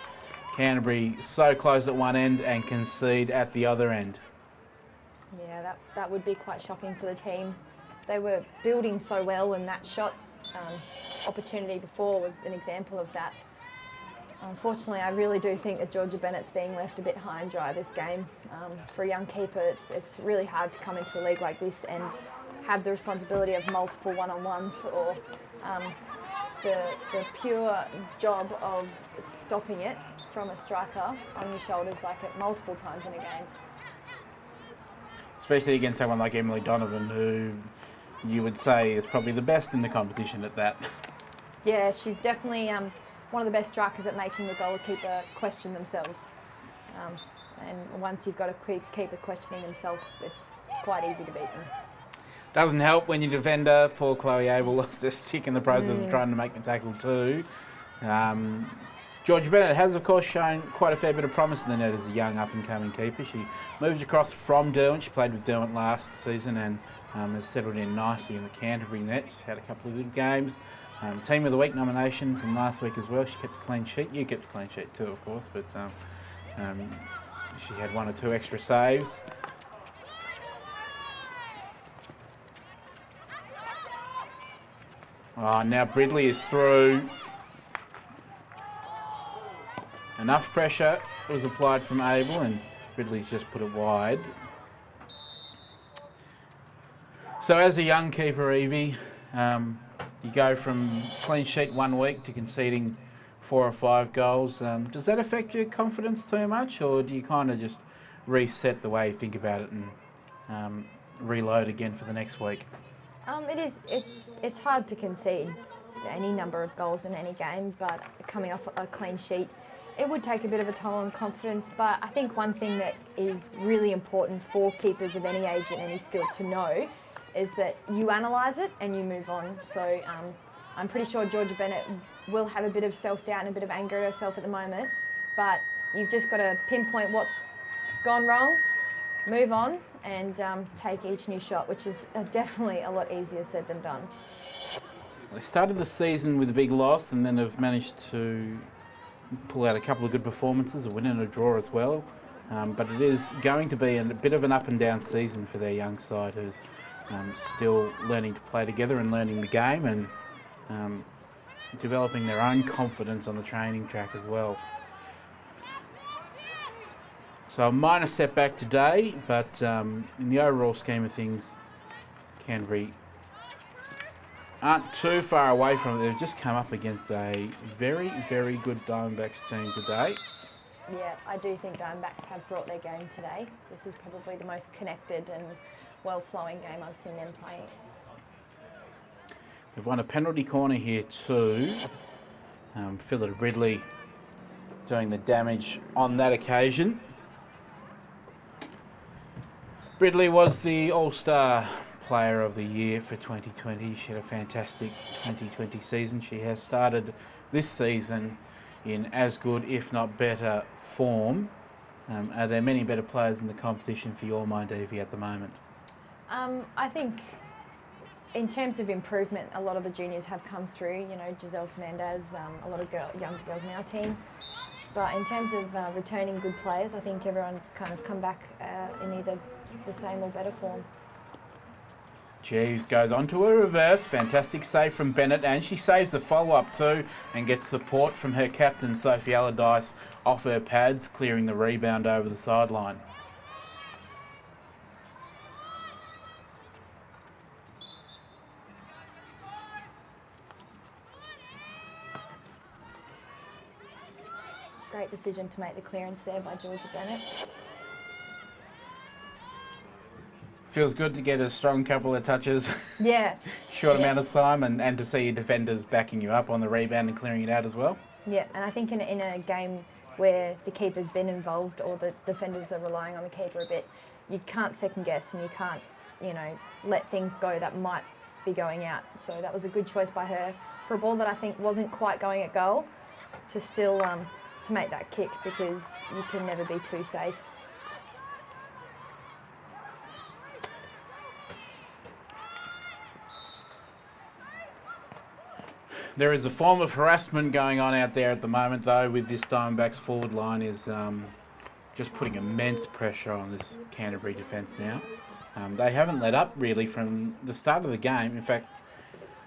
Canterbury so close at one end and concede at the other end. Yeah, that would be quite shocking for the team. They were building so well, and that shot opportunity before was an example of that. Unfortunately, I really do think that Georgia Bennett's being left a bit high and dry this game. For a young keeper, it's really hard to come into a league like this and have the responsibility of multiple one-on-ones, or the pure job of stopping it from a striker on your shoulders like it multiple times in a game. Especially against someone like Emily Donovan, who you would say is probably the best in the competition at that. Yeah, she's definitely one of the best strikers at making the goalkeeper question themselves. And once you've got a keeper questioning themselves, it's quite easy to beat them. Doesn't help when your defender, poor Chloe Abel, lost her stick in the process of trying to make the tackle too. Georgia Bennett has, of course, shown quite a fair bit of promise in the net as a young up-and-coming keeper. She moved across from Derwent. She played with Derwent last season and has settled in nicely in the Canterbury net. She's had a couple of good games. Team of the Week nomination from last week as well. She kept a clean sheet. You kept a clean sheet too, of course, but she had 1 or 2 extra saves. Oh, now Bridley is through. Enough pressure was applied from Abel, and Ridley's just put it wide. So as a young keeper, Evie, you go from clean sheet 1 week to conceding 4 or 5 goals. Does that affect your confidence too much, or do you kind of just reset the way you think about it and reload again for the next week? It's hard to concede any number of goals in any game, but coming off a clean sheet, it would take a bit of a toll on confidence. But I think one thing that is really important for keepers of any age and any skill to know is that you analyse it and you move on. So I'm pretty sure Georgia Bennett will have a bit of self-doubt and a bit of anger at herself at the moment, but you've just got to pinpoint what's gone wrong, move on, and take each new shot, which is definitely a lot easier said than done. They started the season with a big loss and then have managed to pull out a couple of good performances, a win and a draw as well. But it is going to be a bit of an up and down season for their young side, who's still learning to play together and learning the game and developing their own confidence on the training track as well. So a minor setback today, but in the overall scheme of things, Canterbury aren't too far away from it. They've just come up against a very, very good DiamondBacks team today. Yeah, I do think DiamondBacks have brought their game today. This is probably the most connected and well-flowing game I've seen them playing. They've won a penalty corner here too. Phillip Ridley doing the damage on that occasion. Ridley was the All-Star Player of the Year for 2020. She had a fantastic 2020 season. She has started this season in as good, if not better, form. Are there many better players in the competition for your mind, Evie, at the moment? I think in terms of improvement, a lot of the juniors have come through. You know, Giselle Fernandez, a lot of younger girls in our team. But in terms of returning good players, I think everyone's kind of come back in either the same or better form. Jeeves goes on to a reverse. Fantastic save from Bennett, and she saves the follow-up too and gets support from her captain, Sophie Allardyce, off her pads, clearing the rebound over the sideline. Great decision to make the clearance there by Georgia Bennett. Feels good to get a strong couple of touches. Yeah. Short amount of time, and to see your defenders backing you up on the rebound and clearing it out as well. Yeah, and I think in a game where the keeper's been involved or the defenders are relying on the keeper a bit, you can't second guess, and you can't, you know, let things go that might be going out. So that was a good choice by her for a ball that I think wasn't quite going at goal, to still to make that kick, because you can never be too safe. There is a form of harassment going on out there at the moment, though, with this Diamondbacks forward line is just putting immense pressure on this Canterbury defence now. They haven't let up really from the start of the game. In fact,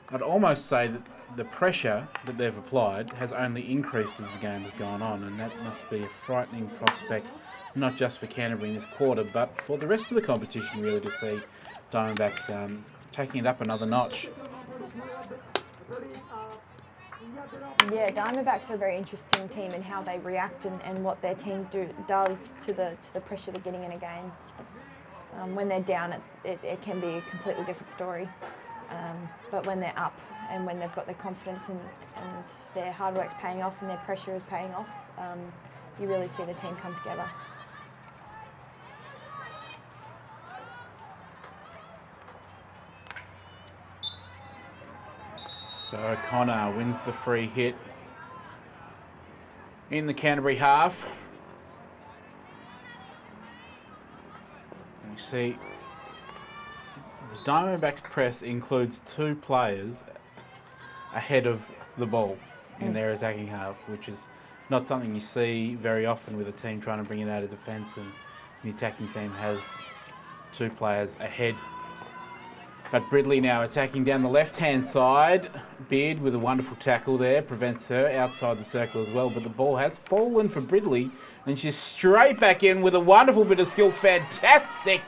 I'd almost say that the pressure that they've applied has only increased as the game has gone on, and that must be a frightening prospect, not just for Canterbury in this quarter, but for the rest of the competition, really, to see Diamondbacks taking it up another notch. Yeah, Diamondbacks are a very interesting team in how they react and what their team does to the pressure they're getting in a game. When they're down, it can be a completely different story. But when they're up and when they've got their confidence and their hard work's paying off and their pressure is paying off, you really see the team come together. So O'Connor wins the free hit in the Canterbury half. You see, the Diamondbacks press includes 2 players ahead of the ball in their attacking half, which is not something you see very often with a team trying to bring it out of defence, and the attacking team has 2 players ahead. But Bridley now attacking down the left-hand side. Beard with a wonderful tackle there, prevents her outside the circle as well. But the ball has fallen for Bridley, and she's straight back in with a wonderful bit of skill. Fantastic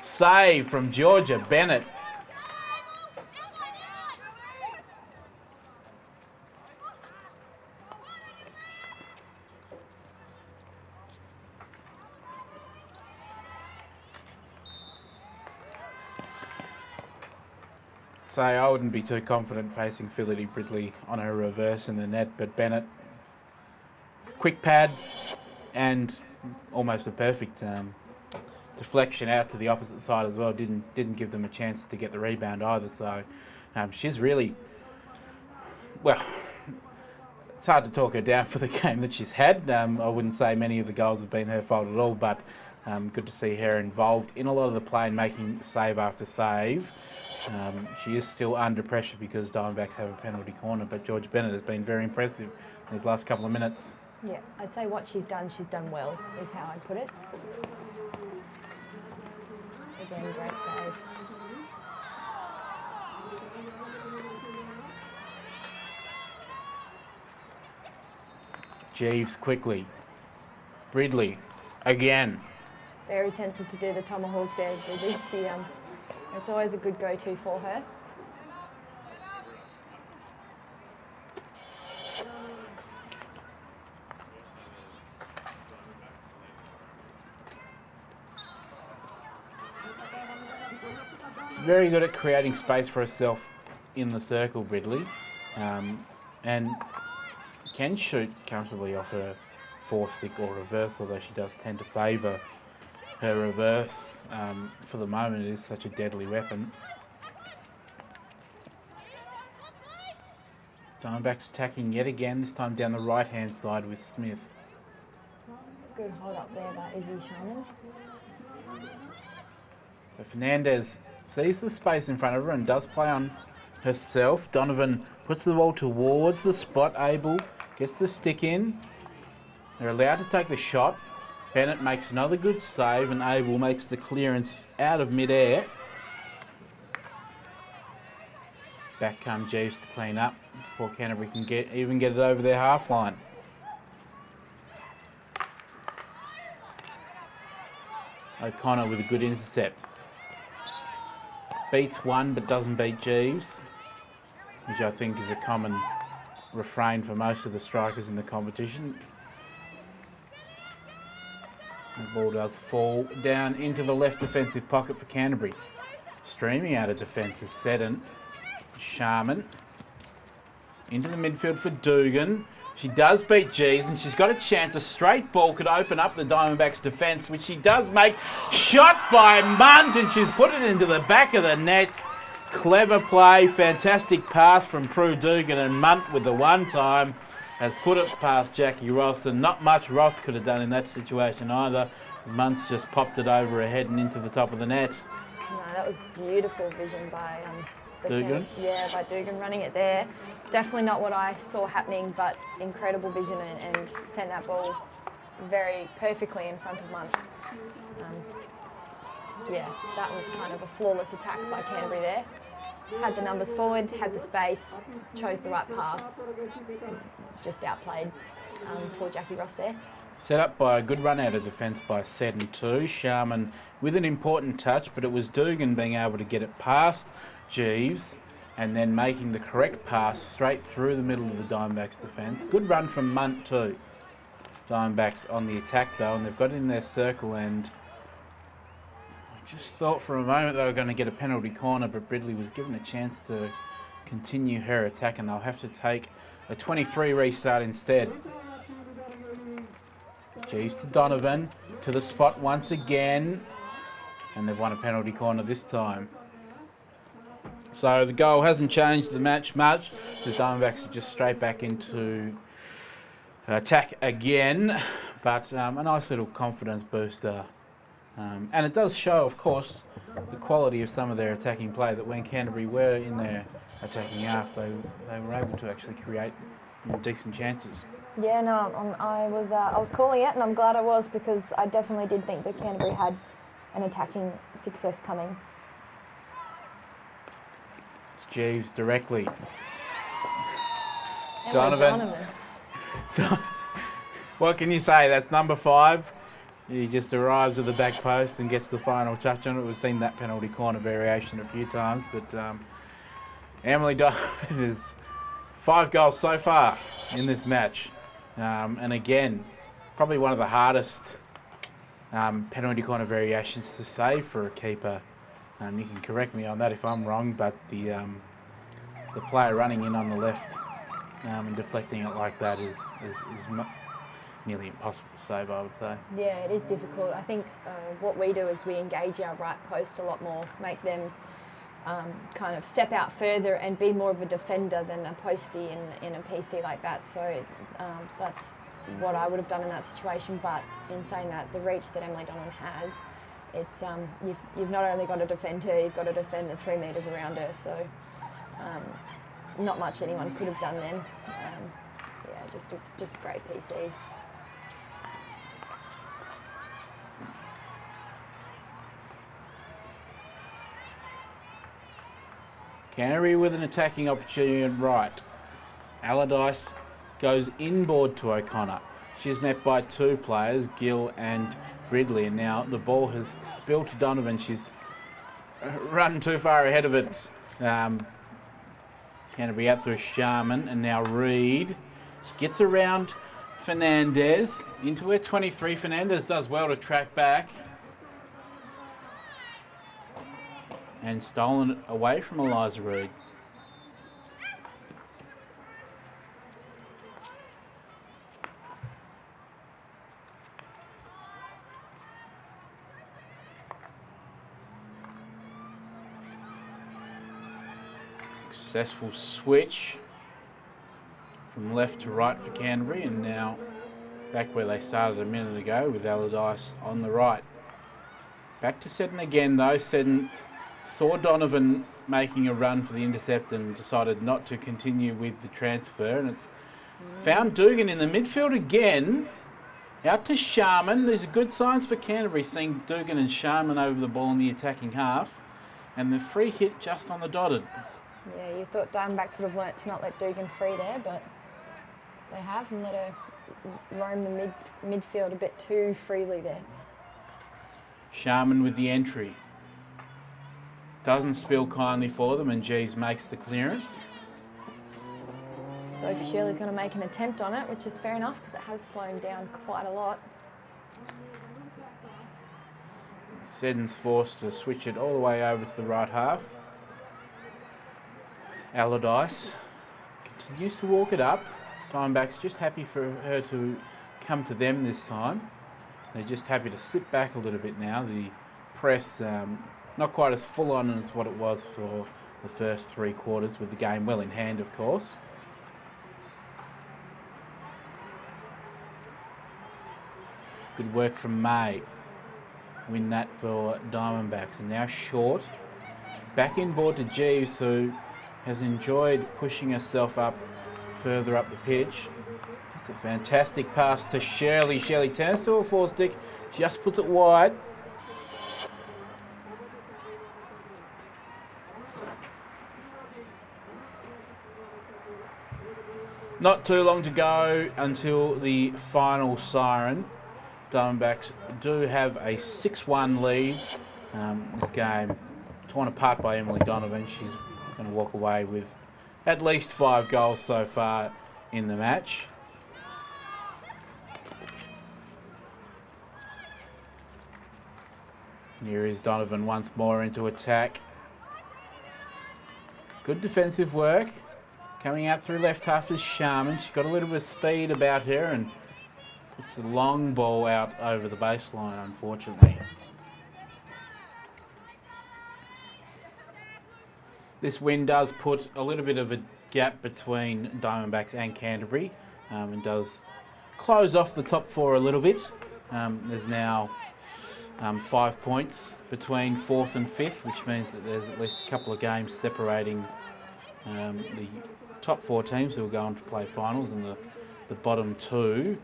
save from Georgia Bennett. I wouldn't be too confident facing Phility Bridley on her reverse in the net, but Bennett, quick pad and almost a perfect deflection out to the opposite side as well. Didn't give them a chance to get the rebound either. So she's really, well, it's hard to talk her down for the game that she's had. I wouldn't say many of the goals have been her fault at all, but good to see her involved in a lot of the play and making save after save. She is still under pressure because Diamondbacks have a penalty corner, but George Bennett has been very impressive in his last couple of minutes. Yeah, I'd say what she's done well, is how I'd put it. Again, great save. Jeeves quickly. Bridley again. Very tempted to do the tomahawk there, Bridley. It's always a good go-to for her. Very good at creating space for herself in the circle, Bridley, and can shoot comfortably off her 4-stick or reverse, although she does tend to favour her reverse. For the moment, it is such a deadly weapon. Diamondbacks attacking yet again, this time down the right-hand side with Smith. Good hold up there by Izzy Sharman. So Fernandez sees the space in front of her and does play on herself. Donovan puts the ball towards the spot. Abel gets the stick in. They're allowed to take the shot. Bennett makes another good save and Abel makes the clearance out of mid-air. Back come Jeeves to clean up before Canterbury can even get it over their half line. O'Connor with a good intercept. Beats one but doesn't beat Jeeves, which I think is a common refrain for most of the strikers in the competition. The ball does fall down into the left defensive pocket for Canterbury. Streaming out of defence is Seddon. Sharman into the midfield for Dugan. She does beat Jeeves, and she's got a chance. A straight ball could open up the Diamondbacks' defence, which she does make. Shot by Munt, and she's put it into the back of the net. Clever play, fantastic pass from Prue Dugan, and Munt with the one time has put it past Jackie Ross, and not much Ross could have done in that situation either. Munt's just popped it over her head and into the top of the net. No, that was beautiful vision by Dugan? by Dugan running it there. Definitely not what I saw happening, but incredible vision and sent that ball very perfectly in front of Munt. Yeah, that was kind of a flawless attack by Canterbury there. Had the numbers forward, had the space, chose the right pass, just outplayed poor Jackie Ross there. Set up by a good run out of defence by Seddon too. Sharman with an important touch, but it was Dugan being able to get it past Jeeves and then making the correct pass straight through the middle of the Diamondbacks defence. Good run from Munt too. Diamondbacks on the attack though, and they've got it in their circle, and I just thought for a moment they were going to get a penalty corner, but Ridley was given a chance to continue her attack, and they'll have to take a 23 restart instead. Jeeves to Donovan, to the spot once again, and they've won a penalty corner this time. So the goal hasn't changed the match much. The Diamondbacks are just straight back into attack again, but a nice little confidence booster. And it does show, of course, the quality of some of their attacking play, that when Canterbury were in their attacking half, they were able to actually create decent chances. Yeah, no, I was calling it, and I'm glad I was, because I definitely did think that Canterbury had an attacking success coming. It's Jeeves directly. Donovan. What can you say? That's number 5. He just arrives at the back post and gets the final touch on it. We've seen that penalty corner variation a few times, but Emily Donovan is 5 goals so far in this match. And again, probably one of the hardest penalty corner variations to save for a keeper. You can correct me on that if I'm wrong, but the player running in on the left and deflecting it like that is nearly impossible to save, I would say. Yeah, it is difficult. I think what we do is we engage our right post a lot more, make them kind of step out further and be more of a defender than a postie in a PC like that. So that's what I would have done in that situation. But in saying that, the reach that Emily Donovan has, it's you've not only got to defend her, you've got to defend the 3 metres around her. So not much anyone could have done then. Yeah, just a great PC. Canterbury with an attacking opportunity on right. Allardyce goes inboard to O'Connor. She's met by 2 players, Gill and Ridley, and now the ball has spilled to Donovan. She's run too far ahead of it. Canterbury out through Sharman, and now Reid. She gets around Fernandez into her 23. Fernandez does well to track back. And stolen it away from Eliza Reid. Successful switch from left to right for Canterbury, and now back where they started a minute ago with Allardyce on the right. Back to Seddon again though. Seddon saw Donovan making a run for the intercept and decided not to continue with the transfer, and it's found Dugan in the midfield again. Out to Sharman. These are good signs for Canterbury, seeing Dugan and Sharman over the ball in the attacking half, and the free hit just on the dotted. Yeah, you thought Diamondbacks would have learnt to not let Dugan free there, but they have, and let her roam the midfield a bit too freely there. Sharman with the entry. Doesn't spill kindly for them, and Jeeves makes the clearance. Sophie Shirley's going to make an attempt on it, which is fair enough because it has slowed down quite a lot. Seddon's forced to switch it all the way over to the right half. Allardyce continues to walk it up. Diamondbacks just happy for her to come to them this time. They're just happy to sit back a little bit now. The press not quite as full on as what it was for the first 3 quarters, with the game well in hand, of course. Good work from May. Win that for Diamondbacks. And now short. Back in board to Jeeves, who has enjoyed pushing herself up further up the pitch. It's a fantastic pass to Shirley. Shirley turns to a 4-stick, just puts it wide. Not too long to go until the final siren. Diamondbacks do have a 6-1 lead. This game torn apart by Emily Donovan. She's going to walk away with at least 5 goals so far in the match. Here is Donovan once more into attack. Good defensive work. Coming out through left half is Sharman. She's got a little bit of speed about her and puts the long ball out over the baseline, unfortunately. This win does put a little bit of a gap between Diamondbacks and Canterbury, and does close off the top 4 a little bit. There's now 5 points between 4th and 5th, which means that there's at least a couple of games separating the top 4 teams who will go on to play finals and the bottom 2.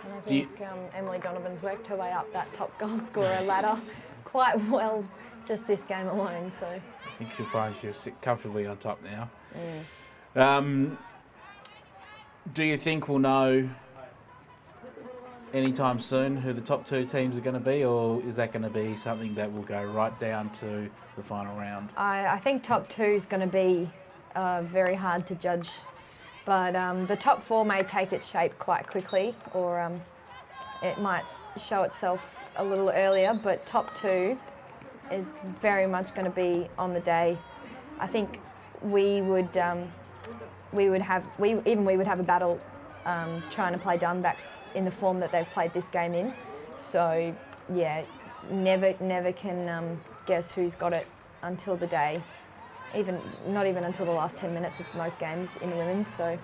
And I think Emily Donovan's worked her way up that top goal scorer ladder quite well just this game alone. So I think she'll find she'll sit comfortably on top now. Do you think we'll know anytime soon who the top 2 teams are going to be, or is that going to be something that will go right down to the final round? I think top 2 is going to be very hard to judge, but the top 4 may take its shape quite quickly, or it might show itself a little earlier, but top 2 is very much going to be on the day. I think we would have a battle trying to play Diamondbacks in the form that they've played this game in. So yeah, never can guess who's got it until the day. Not even until the last 10 minutes of most games in the women's. So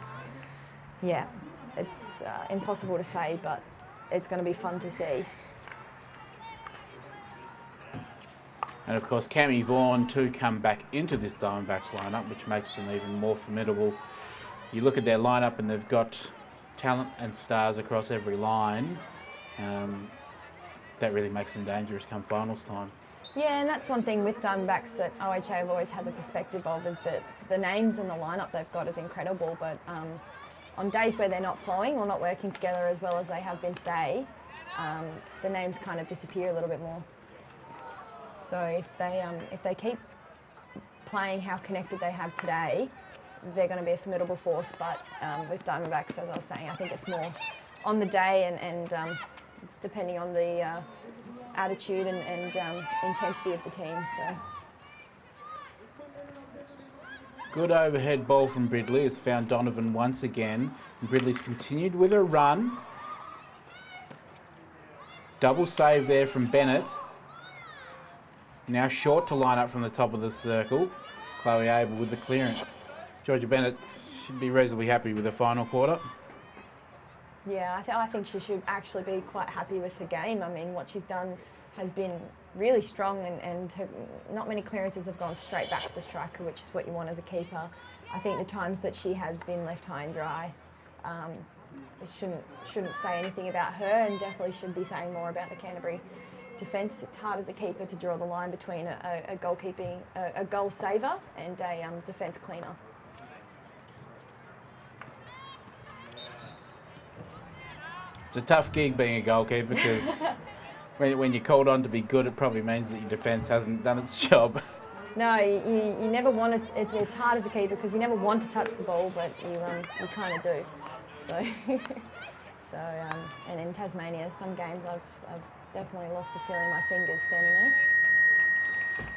yeah, it's impossible to say, but it's going to be fun to see. And of course, Cammy Vaughan to come back into this Diamondbacks lineup, which makes them even more formidable. You look at their lineup and they've got talent and stars across every line. That really makes them dangerous come finals time. Yeah, and that's one thing with Diamondbacks that OHA have always had the perspective of, is that the names and the lineup they've got is incredible, but on days where they're not flowing or not working together as well as they have been today, the names kind of disappear a little bit more. So if they keep playing how connected they have today, they're going to be a formidable force. But with Diamondbacks, as I was saying, I think it's more on the day and depending on the attitude and intensity of the team. So. Good overhead ball from Bridley has found Donovan once again. And Bridley's continued with a run. Double save there from Bennett. Now short to line up from the top of the circle. Chloe Abel with the clearance. Georgia Bennett should be reasonably happy with the final quarter. Yeah, I think she should actually be quite happy with the game. I mean, what she's done has been really strong, and not many clearances have gone straight back to the striker, which is what you want as a keeper. I think the times that she has been left high and dry, it shouldn't say anything about her, and definitely should be saying more about the Canterbury defence. It's hard as a keeper to draw the line between a goal saver and a defence cleaner. It's a tough gig being a goalkeeper, because when you're called on to be good, it probably means that your defence hasn't done its job. No, you never want to. It's hard as a keeper because you never want to touch the ball, but you kind of do. So and in Tasmania, some games I've definitely lost the feeling of my fingers standing there.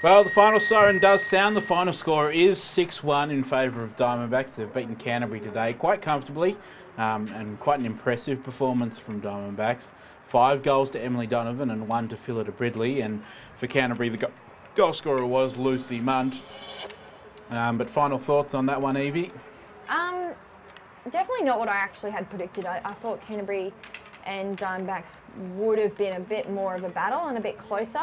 Well, the final siren does sound. The final score is 6-1 in favour of Diamondbacks. They've beaten Canterbury today quite comfortably, and quite an impressive performance from Diamondbacks. 5 goals to Emily Donovan and 1 to Phillida Bridley. And for Canterbury, the goal scorer was Lucy Munt. But final thoughts on that one, Evie? Definitely not what I actually had predicted. I thought Canterbury and Diamondbacks would have been a bit more of a battle and a bit closer.